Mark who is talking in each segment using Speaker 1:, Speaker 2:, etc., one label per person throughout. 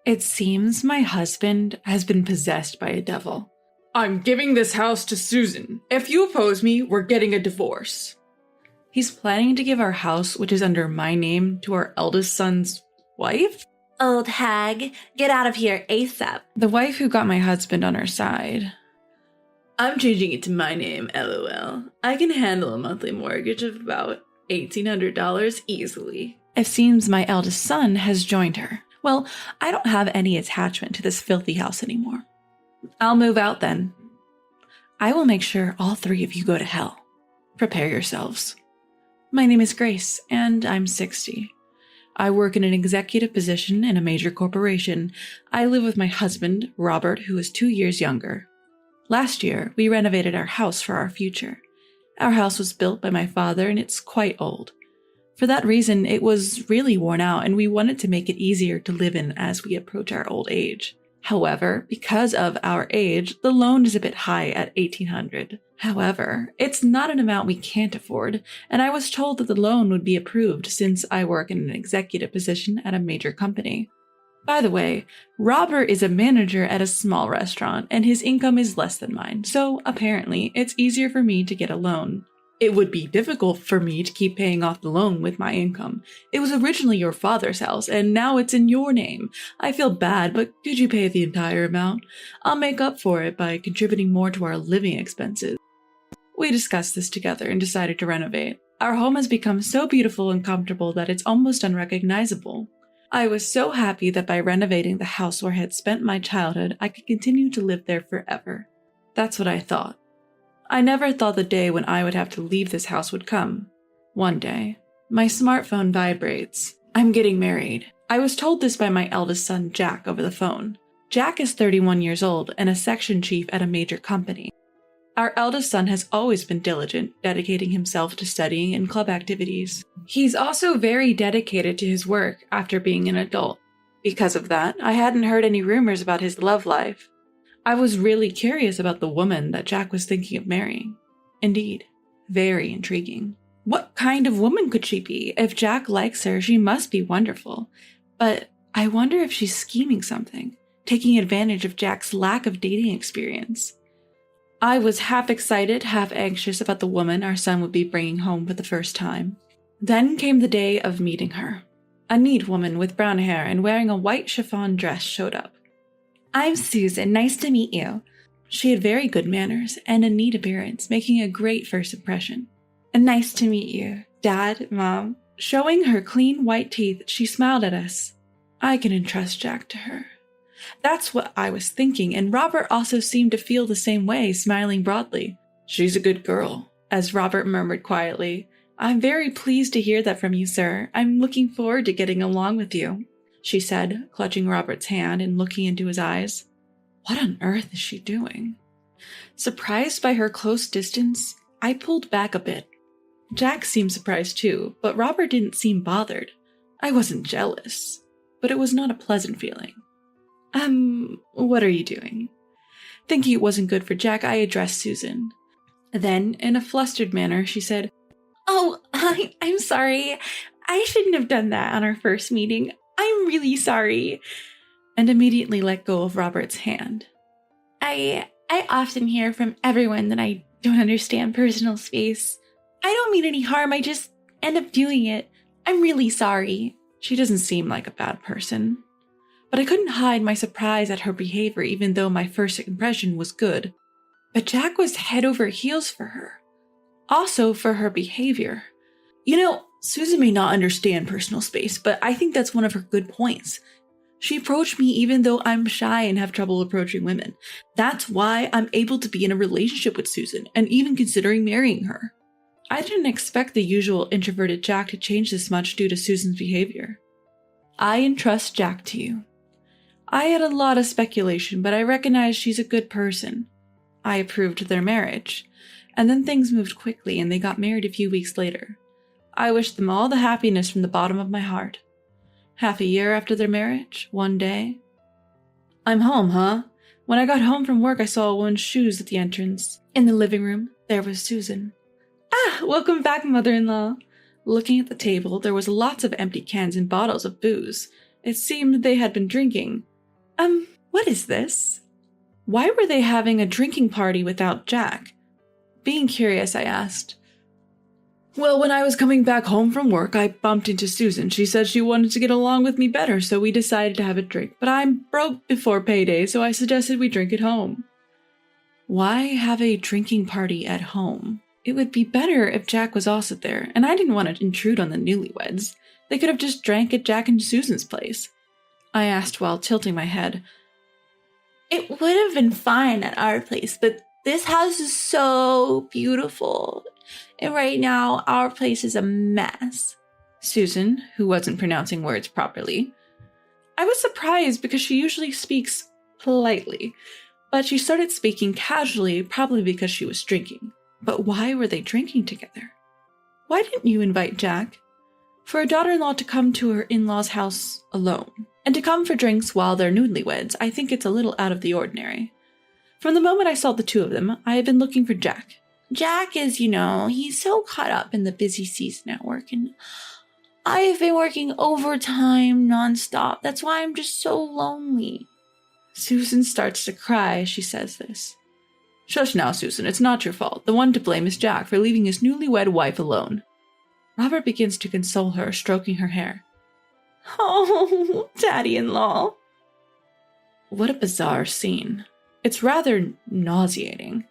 Speaker 1: It seems my husband has been possessed by a devil.
Speaker 2: I'm giving this house to Susan. If you oppose me, we're getting a divorce.
Speaker 1: He's planning to give our house, which is under my name, to our eldest son's wife?
Speaker 3: Old hag, get out of here ASAP.
Speaker 1: The wife who got my husband on her side.
Speaker 2: I'm changing it to my name, LOL. I can handle a monthly mortgage of about $1,800 easily.
Speaker 1: It seems my eldest son has joined her. Well, I don't have any attachment to this filthy house anymore. I'll move out then. I will make sure all three of you go to hell. Prepare yourselves. My name is Grace, and I'm 60. I work in an executive position in a major corporation. I live with my husband, Robert, who is 2 years younger. Last year, we renovated our house for our future. Our house was built by my father, and it's quite old. For that reason, it was really worn out, and we wanted to make it easier to live in as we approach our old age. However, because of our age, the loan is a bit high at $1,800. However, it's not an amount we can't afford, and I was told that the loan would be approved since I work in an executive position at a major company. By the way, Robert is a manager at a small restaurant, and his income is less than mine, so apparently it's easier for me to get a loan. It would be difficult for me to keep paying off the loan with my income. It was originally your father's house, and now it's in your name. I feel bad, but could you pay the entire amount? I'll make up for it by contributing more to our living expenses. We discussed this together and decided to renovate. Our home has become so beautiful and comfortable that it's almost unrecognizable. I was so happy that by renovating the house where I had spent my childhood, I could continue to live there forever. That's what I thought. I never thought the day when I would have to leave this house would come. One day, my smartphone vibrates. I'm getting married. I was told this by my eldest son, Jack, over the phone. Jack is 31 years old and a section chief at a major company. Our eldest son has always been diligent, dedicating himself to studying and club activities. He's also very dedicated to his work after being an adult. Because of that, I hadn't heard any rumors about his love life. I was really curious about the woman that Jack was thinking of marrying. Indeed, very intriguing. What kind of woman could she be? If Jack likes her, she must be wonderful. But I wonder if she's scheming something, taking advantage of Jack's lack of dating experience. I was half excited, half anxious about the woman our son would be bringing home for the first time. Then came the day of meeting her. A neat woman with brown hair and wearing a white chiffon dress showed up. I'm Susan, nice to meet you. She had very good manners and a neat appearance, making a great first impression. Nice to meet you, Dad, Mom. Showing her clean white teeth, she smiled at us. I can entrust Jack to her. That's what I was thinking, and Robert also seemed to feel the same way, smiling broadly. She's a good girl, as Robert murmured quietly. I'm very pleased to hear that from you, sir. I'm looking forward to getting along with you, she said, clutching Robert's hand and looking into his eyes. What on earth is she doing? Surprised by her close distance, I pulled back a bit. Jack seemed surprised too, but Robert didn't seem bothered. I wasn't jealous, but it was not a pleasant feeling. What are you doing? Thinking it wasn't good for Jack, I addressed Susan. Then, in a flustered manner, she said, Oh, I'm sorry. I shouldn't have done that on our first meeting. I'm really sorry. And immediately let go of Robert's hand. I often hear from everyone that I don't understand personal space. I don't mean any harm, I just end up doing it. I'm really sorry. She doesn't seem like a bad person. But I couldn't hide my surprise at her behavior even though my first impression was good. But Jack was head over heels for her. Also for her behavior. You know, Susan may not understand personal space, but I think that's one of her good points. She approached me even though I'm shy and have trouble approaching women. That's why I'm able to be in a relationship with Susan and even considering marrying her. I didn't expect the usual introverted Jack to change this much due to Susan's behavior. I entrust Jack to you. I had a lot of speculation, but I recognize she's a good person. I approved their marriage, and then things moved quickly and they got married a few weeks later. I wished them all the happiness from the bottom of my heart. Half a year after their marriage, one day. I'm home, huh? When I got home from work, I saw a woman's shoes at the entrance. In the living room, there was Susan. Welcome back, mother-in-law. Looking at the table, there was lots of empty cans and bottles of booze. It seemed they had been drinking. What is this? Why were they having a drinking party without Jack? Being curious, I asked.
Speaker 2: Well, when I was coming back home from work, I bumped into Susan. She said she wanted to get along with me better, so we decided to have a drink. But I'm broke before payday, so I suggested we drink at home.
Speaker 1: Why have a drinking party at home? It would be better if Jack was also there, and I didn't want to intrude on the newlyweds. They could have just drank at Jack and Susan's place. I asked while tilting my head.
Speaker 3: It would have been fine at our place, but this house is so beautiful. And right now, our place is a mess.
Speaker 1: Susan, who wasn't pronouncing words properly. I was surprised because she usually speaks politely, but she started speaking casually, probably because she was drinking. But why were they drinking together? Why didn't you invite Jack? For a daughter-in-law to come to her in-laws' house alone, and to come for drinks while they're newlyweds, I think it's a little out of the ordinary. From the moment I saw the two of them, I had been looking for Jack.
Speaker 3: Jack is, he's so caught up in the busy season at work, and I've been working overtime nonstop. That's why I'm just so lonely.
Speaker 1: Susan starts to cry as she says this. Shush now, Susan, it's not your fault. The one to blame is Jack for leaving his newlywed wife alone. Robert begins to console her, stroking her hair.
Speaker 3: Oh, daddy-in-law.
Speaker 1: What a bizarre scene. It's rather nauseating.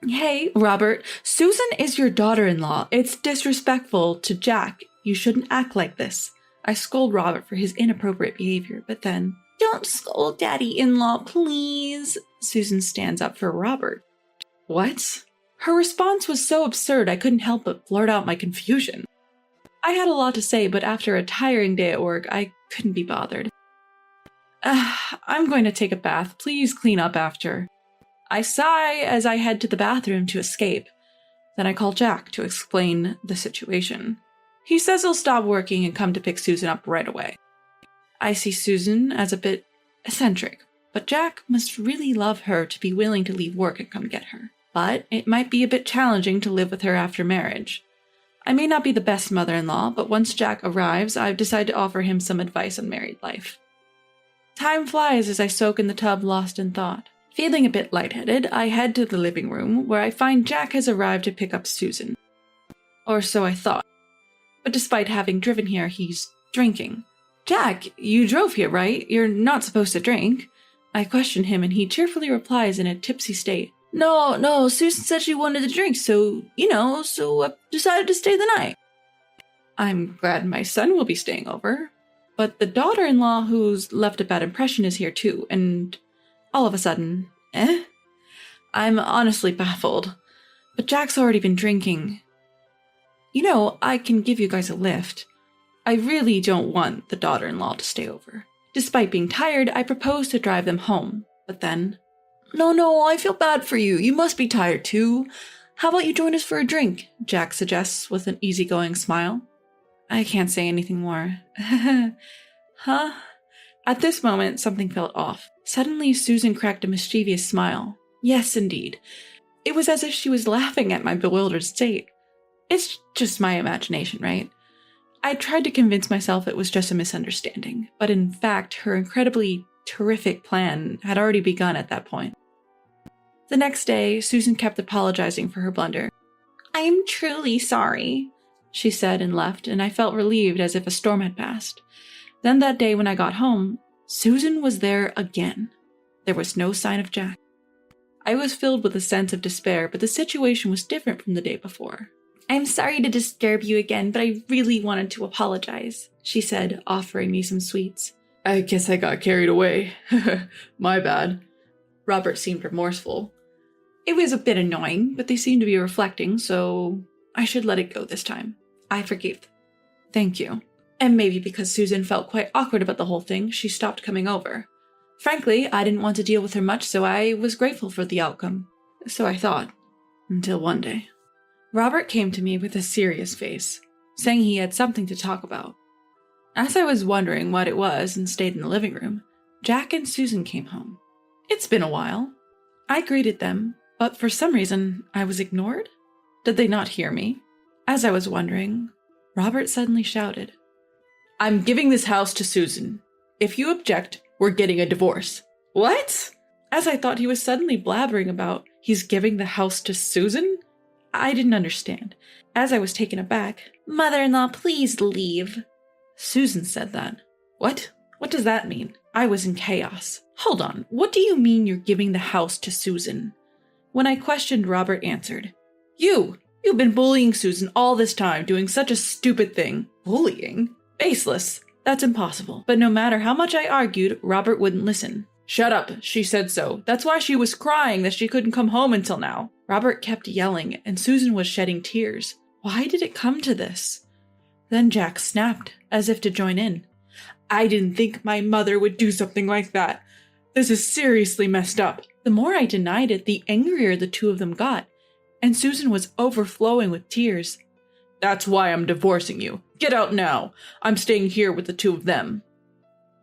Speaker 1: Hey, Robert, Susan is your daughter-in-law. It's disrespectful to Jack. You shouldn't act like this. I scold Robert for his inappropriate behavior, but then...
Speaker 3: Don't scold daddy-in-law, please.
Speaker 1: Susan stands up for Robert. What? Her response was so absurd I couldn't help but blurt out my confusion. I had a lot to say, but after a tiring day at work, I couldn't be bothered. I'm going to take a bath. Please clean up after. I sigh as I head to the bathroom to escape. Then I call Jack to explain the situation. He says he'll stop working and come to pick Susan up right away. I see Susan as a bit eccentric, but Jack must really love her to be willing to leave work and come get her. But it might be a bit challenging to live with her after marriage. I may not be the best mother-in-law, but once Jack arrives, I've decided to offer him some advice on married life. Time flies as I soak in the tub, lost in thought. Feeling a bit lightheaded, I head to the living room, where I find Jack has arrived to pick up Susan. Or so I thought. But despite having driven here, he's drinking. Jack, you drove here, right? You're not supposed to drink. I question him, and he cheerfully replies in a tipsy state.
Speaker 2: No, Susan said she wanted to drink, so I decided to stay the night.
Speaker 1: I'm glad my son will be staying over. But the daughter-in-law who's left a bad impression is here too, and all of a sudden, I'm honestly baffled. But Jack's already been drinking. I can give you guys a lift. I really don't want the daughter-in-law to stay over. Despite being tired, I propose to drive them home. But then...
Speaker 2: No, I feel bad for you. You must be tired too. How about you join us for a drink?
Speaker 1: Jack suggests with an easygoing smile. I can't say anything more. Huh? At this moment, something felt off. Suddenly, Susan cracked a mischievous smile. Yes, indeed. It was as if she was laughing at my bewildered state. It's just my imagination, right? I tried to convince myself it was just a misunderstanding, but in fact, her incredibly terrific plan had already begun at that point. The next day, Susan kept apologizing for her blunder.
Speaker 3: I'm truly sorry,
Speaker 1: she said and left, and I felt relieved as if a storm had passed. Then that day when I got home, Susan was there again. There was no sign of Jack. I was filled with a sense of despair, but the situation was different from the day before.
Speaker 3: I'm sorry to disturb you again, but I really wanted to apologize, she said, offering me some sweets.
Speaker 2: I guess I got carried away. My bad.
Speaker 1: Robert seemed remorseful. It was a bit annoying, but they seemed to be reflecting, so I should let it go this time. I forgave them. Thank you. And maybe because Susan felt quite awkward about the whole thing, she stopped coming over. Frankly, I didn't want to deal with her much, so I was grateful for the outcome. So I thought. Until one day. Robert came to me with a serious face, saying he had something to talk about. As I was wondering what it was and stayed in the living room, Jack and Susan came home. It's been a while. I greeted them, but for some reason, I was ignored. Did they not hear me? As I was wondering, Robert suddenly shouted, "I'm giving this house to Susan. If you object,
Speaker 2: We're getting a divorce. What? As I thought he was suddenly blabbering about he's giving the house to Susan? I didn't understand. As I was taken aback,
Speaker 3: Mother-in-law, please leave.
Speaker 2: Susan said that. What? What does that mean? I was in chaos. Hold on, what do you mean you're giving the house to Susan? When I questioned, Robert answered, You've been bullying Susan all this time, doing such a stupid thing. Bullying? Baseless. That's impossible. But no matter how much I argued, Robert wouldn't listen. Shut up, she said so. That's why she was crying that she couldn't come home until now. Robert kept yelling, and Susan was shedding tears. Why did it come to this? Then Jack snapped, as if to join in. I didn't think my mother would do something like that. This is seriously messed up. The more I denied it, the angrier the two of them got, and Susan was overflowing with tears. That's why I'm divorcing you. Get out now. I'm staying here with the two of them.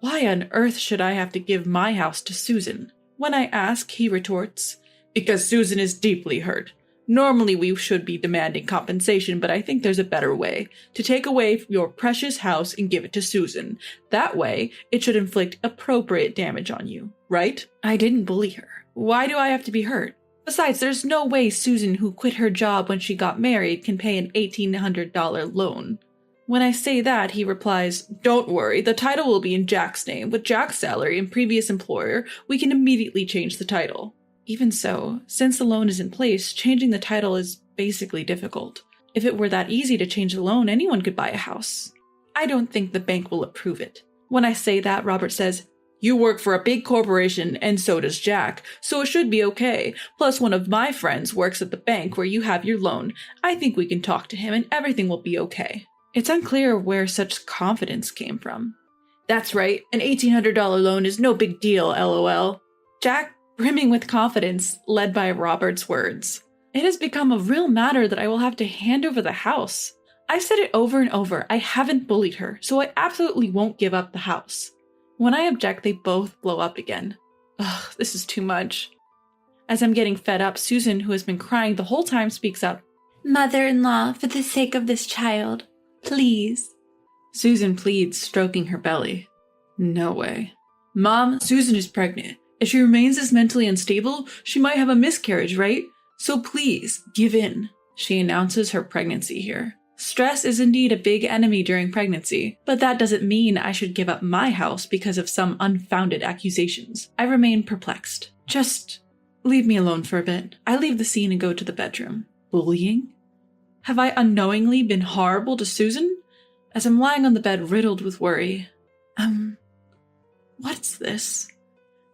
Speaker 2: Why on earth should I have to give my house to Susan? When I ask, he retorts, Because Susan is deeply hurt. Normally we should be demanding compensation, but I think there's a better way. To take away your precious house and give it to Susan. That way, it should inflict appropriate damage on you, right? I didn't bully her. Why do I have to be hurt? Besides, there's no way Susan, who quit her job when she got married, can pay an $1,800 loan. When I say that, he replies, Don't worry, the title will be in Jack's name. With Jack's salary and previous employer, we can immediately change the title. Even so, since the loan is in place, changing the title is basically difficult. If it were that easy to change the loan, anyone could buy a house. I don't think the bank will approve it. When I say that, Robert says, You work for a big corporation, and so does Jack, so it should be okay. Plus, one of my friends works at the bank where you have your loan. I think we can talk to him and everything will be okay. It's unclear where such confidence came from. That's right, an $1,800 loan is no big deal, LOL. Jack, brimming with confidence, led by Robert's words. It has become a real matter that I will have to hand over the house. I've said it over and over, I haven't bullied her, so I absolutely won't give up the house. When I object, they both blow up again. Ugh, this is too much. As I'm getting fed up, Susan, who has been crying the whole time, speaks up.
Speaker 3: Mother-in-law, for the sake of this child, please.
Speaker 2: Susan pleads, stroking her belly. No way. Mom, Susan is pregnant. If she remains this mentally unstable, she might have a miscarriage, right? So please, give in. She announces her pregnancy here. Stress is indeed a big enemy during pregnancy, but that doesn't mean I should give up my house because of some unfounded accusations. I remain perplexed. Just leave me alone for a bit. I leave the scene and go to the bedroom. Bullying? Have I unknowingly been horrible to Susan? As I'm lying on the bed riddled with worry. What's this?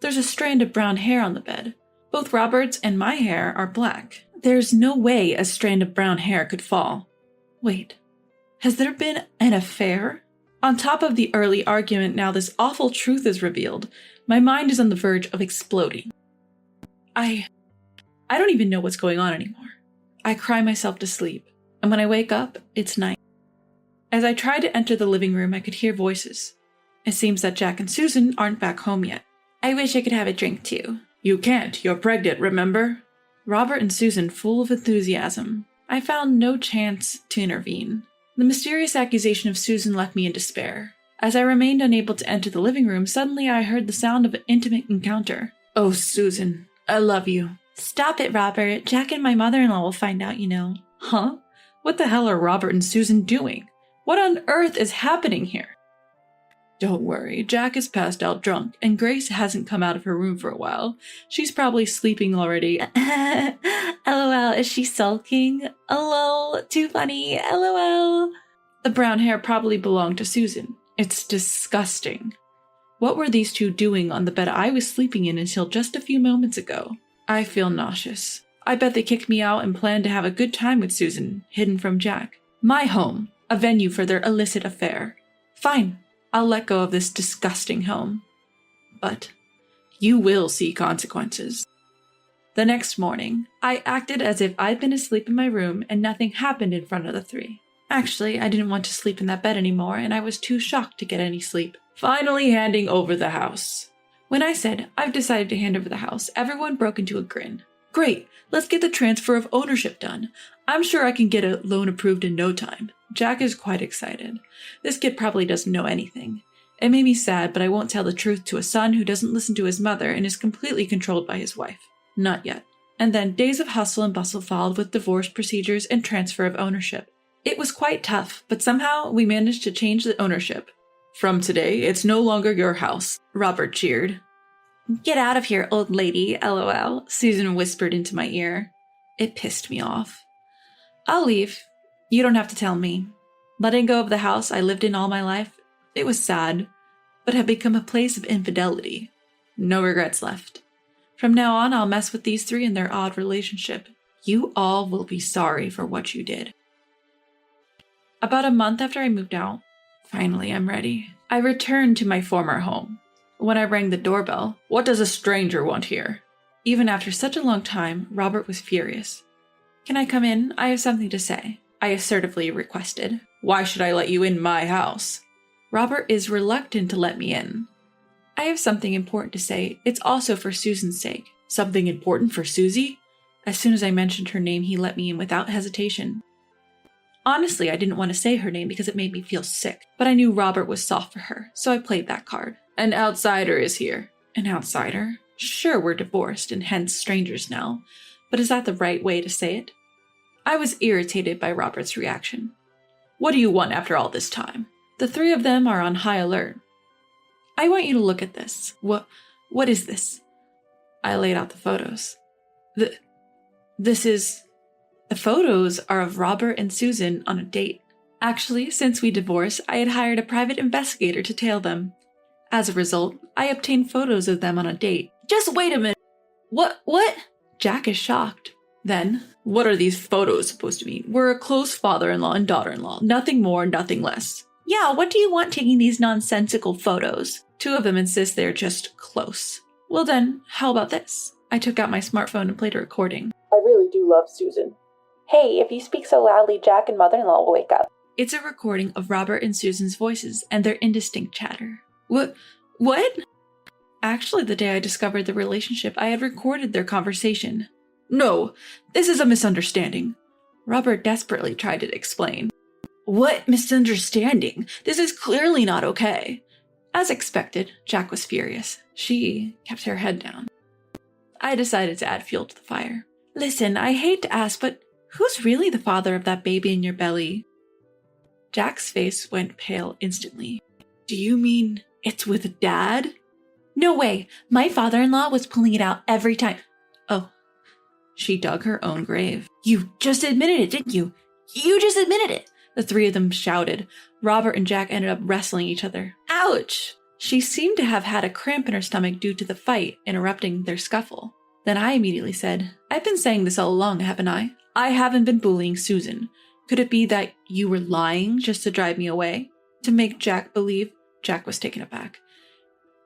Speaker 2: There's a strand of brown hair on the bed. Both Robert's and my hair are black. There's no way a strand of brown hair could fall. Wait, has there been an affair? On top of the early argument, now this awful truth is revealed. My mind is on the verge of exploding. I don't even know what's going on anymore. I cry myself to sleep, and when I wake up, it's night. As I try to enter the living room, I could hear voices. It seems that Jack and Susan aren't back home yet.
Speaker 3: I wish I could have a drink too.
Speaker 2: You can't, you're pregnant, remember? Robert and Susan, full of enthusiasm. I found no chance to intervene. The mysterious accusation of Susan left me in despair. As I remained unable to enter the living room, suddenly I heard the sound of an intimate encounter. Oh, Susan, I love you.
Speaker 3: Stop it, Robert. Jack and my mother-in-law will find out, you know.
Speaker 2: Huh? What the hell are Robert and Susan doing? What on earth is happening here? Don't worry, Jack is passed out drunk, and Grace hasn't come out of her room for a while. She's probably sleeping already.
Speaker 3: LOL, is she sulking? LOL, too funny, LOL.
Speaker 2: The brown hair probably belonged to Susan. It's disgusting. What were these two doing on the bed I was sleeping in until just a few moments ago? I feel nauseous. I bet they kicked me out and planned to have a good time with Susan, hidden from Jack. My home, a venue for their illicit affair. Fine. I'll let go of this disgusting home. But you will see consequences. The next morning, I acted as if I'd been asleep in my room and nothing happened in front of the three. Actually, I didn't want to sleep in that bed anymore, and I was too shocked to get any sleep. Finally handing over the house. When I said, I've decided to hand over the house, everyone broke into a grin. Great, let's get the transfer of ownership done. I'm sure I can get a loan approved in no time. Jack is quite excited. This kid probably doesn't know anything. It made me sad, but I won't tell the truth to a son who doesn't listen to his mother and is completely controlled by his wife. Not yet. And then days of hustle and bustle followed with divorce procedures and transfer of ownership. It was quite tough, but somehow we managed to change the ownership. From today, it's no longer your house, Robert cheered.
Speaker 1: Get out of here, old lady, LOL, Susan whispered into my ear. It pissed me off. I'll leave. You don't have to tell me. Letting go of the house I lived in all my life, it was sad, but had become a place of infidelity. No regrets left. From now on, I'll mess with these three and their odd relationship. You all will be sorry for what you did. About a month after I moved out, finally I'm ready. I returned to my former home. When I rang the doorbell, "What does a stranger want here?" Even after such a long time, Robert was furious. "Can I come in? I have something to say," I assertively requested. "Why should I let you in my house?" Robert is reluctant to let me in. "I have something important to say. It's also for Susan's sake." "Something important for Susie?" As soon as I mentioned her name, he let me in without hesitation. Honestly, I didn't want to say her name because it made me feel sick, but I knew Robert was soft for her, so I played that card. "An outsider is here." "An outsider? Sure, we're divorced and hence strangers now, but is that the right way to say it?" I was irritated by Robert's reaction. "What do you want after all this time?" The three of them are on high alert. "I want you to look at this." What is this?" I laid out the photos. The photos are of Robert and Susan on a date. Actually, since we divorced, I had hired a private investigator to tail them. As a result, I obtained photos of them on a date. "Just wait a minute. What? Jack is shocked. Then, "What are these photos supposed to mean? We're a close father-in-law and daughter-in-law. Nothing more, nothing less." "Yeah, what do you want taking these nonsensical photos?" Two of them insist they're just close. "Well then, how about this?" I took out my smartphone and played a recording.
Speaker 4: "I really do love Susan." "Hey, if you speak so loudly, Jack and mother-in-law will wake up."
Speaker 1: It's a recording of Robert and Susan's voices and their indistinct chatter. What? Actually, the day I discovered the relationship, I had recorded their conversation.
Speaker 2: "No, this is a misunderstanding."
Speaker 1: Robert desperately tried to explain.
Speaker 2: "What misunderstanding? This is clearly not okay."
Speaker 1: As expected, Jack was furious. She kept her head down. I decided to add fuel to the fire. "Listen, I hate to ask, but who's really the father of that baby in your belly?" Jack's face went pale instantly.
Speaker 2: "Do you mean it's with Dad?"
Speaker 1: "No way. My father-in-law was pulling it out every time." "Oh." She dug her own grave.
Speaker 2: "You just admitted it, didn't you? You just admitted it!"
Speaker 1: The three of them shouted. Robert and Jack ended up wrestling each other.
Speaker 2: "Ouch!"
Speaker 1: She seemed to have had a cramp in her stomach due to the fight, interrupting their scuffle. Then I immediately said, "I've been saying this all along, haven't I? I haven't been bullying Susan. Could it be that you were lying just to drive me away? To make Jack believe?" Jack was taken aback.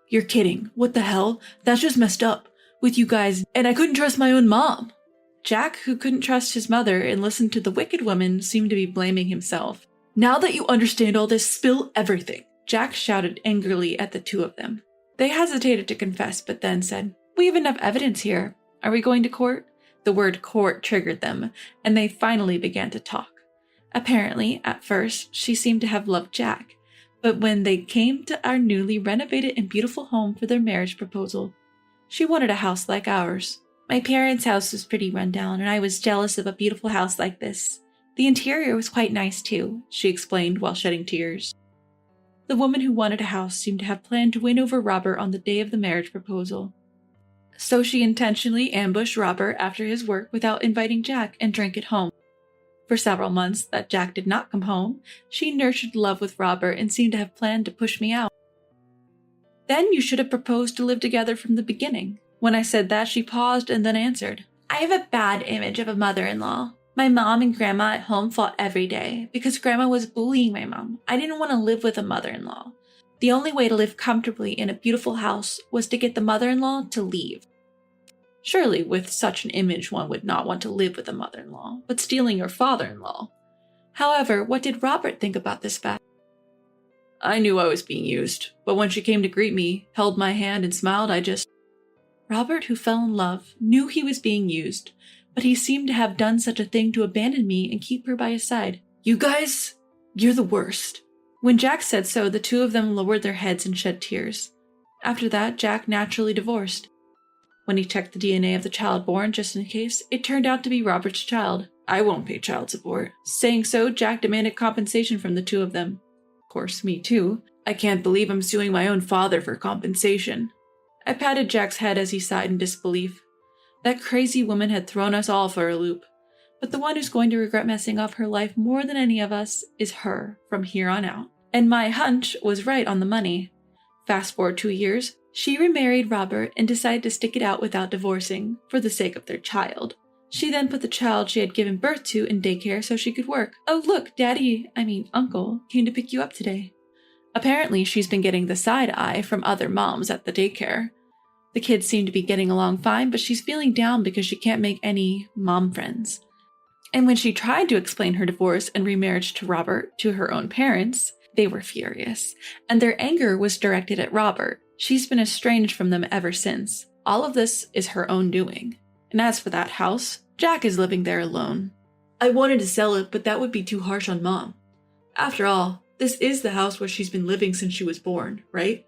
Speaker 2: "You're kidding. What the hell? That's just messed up. With you guys, and I couldn't trust my own mom."
Speaker 1: Jack, who couldn't trust his mother and listened to the wicked woman, seemed to be blaming himself.
Speaker 2: "Now that you understand all this, spill everything."
Speaker 1: Jack shouted angrily at the two of them. They hesitated to confess, but then said, "We have enough evidence here. Are we going to court?" The word court triggered them, and they finally began to talk. Apparently, at first, she seemed to have loved Jack, but when they came to our newly renovated and beautiful home for their marriage proposal, she wanted a house like ours. "My parents' house was pretty run down, and I was jealous of a beautiful house like this. The interior was quite nice too," she explained while shedding tears. The woman who wanted a house seemed to have planned to win over Robert on the day of the marriage proposal. So she intentionally ambushed Robert after his work without inviting Jack and drank at home. For several months that Jack did not come home, she nurtured love with Robert and seemed to have planned to push me out. "Then you should have proposed to live together from the beginning." When I said that, she paused and then answered, "I have a bad image of a mother-in-law. My mom and grandma at home fought every day because grandma was bullying my mom. I didn't want to live with a mother-in-law. The only way to live comfortably in a beautiful house was to get the mother-in-law to leave." Surely, with such an image, one would not want to live with a mother-in-law, but stealing your father-in-law. However, what did Robert think about this fact?
Speaker 2: "I knew I was being used, but when she came to greet me, held my hand and smiled,
Speaker 1: Robert, who fell in love, knew he was being used, but he seemed to have done such a thing to abandon me and keep her by his side.
Speaker 2: You guys, you're the worst."
Speaker 1: When Jack said so, the two of them lowered their heads and shed tears. After that, Jack naturally divorced. When he checked the DNA of the child born just in case, it turned out to be Robert's child. I won't pay child support. Saying so, Jack demanded compensation from the two of them. Of course, me too. I can't believe I'm suing my own father for compensation. I patted Jack's head as he sighed in disbelief. That crazy woman had thrown us all for a loop. But the one who's going to regret messing up her life more than any of us is her from here on out. And my hunch was right on the money. Fast forward 2 years, she remarried Robert and decided to stick it out without divorcing, for the sake of their child. She then put the child she had given birth to in daycare so she could work. Oh look, Uncle, came to pick you up today. Apparently, she's been getting the side eye from other moms at the daycare. The kids seem to be getting along fine, but she's feeling down because she can't make any mom friends. And when she tried to explain her divorce and remarriage to Robert to her own parents, they were furious, and their anger was directed at Robert. She's been estranged from them ever since. All of this is her own doing. And as for that house, Jack is living there alone. I wanted to sell it, but that would be too harsh on Mom. After all, this is the house where she's been living since she was born, right?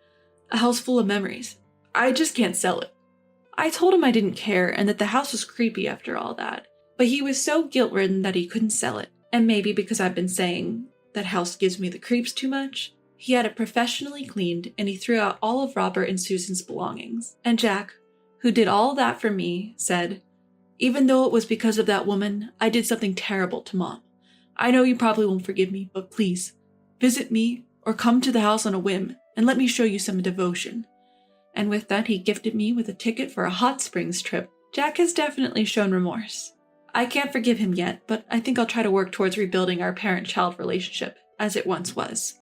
Speaker 1: A house full of memories. I just can't sell it. I told him I didn't care and that the house was creepy after all that, but he was so guilt-ridden that he couldn't sell it. And maybe because I've been saying that house gives me the creeps too much, he had it professionally cleaned and he threw out all of Robert and Susan's belongings. And Jack, who did all that for me, said, "Even though it was because of that woman, I did something terrible to Mom. I know you probably won't forgive me, but please, visit me or come to the house on a whim and let me show you some devotion." And with that, he gifted me with a ticket for a hot springs trip. Jack has definitely shown remorse. I can't forgive him yet, but I think I'll try to work towards rebuilding our parent-child relationship as it once was.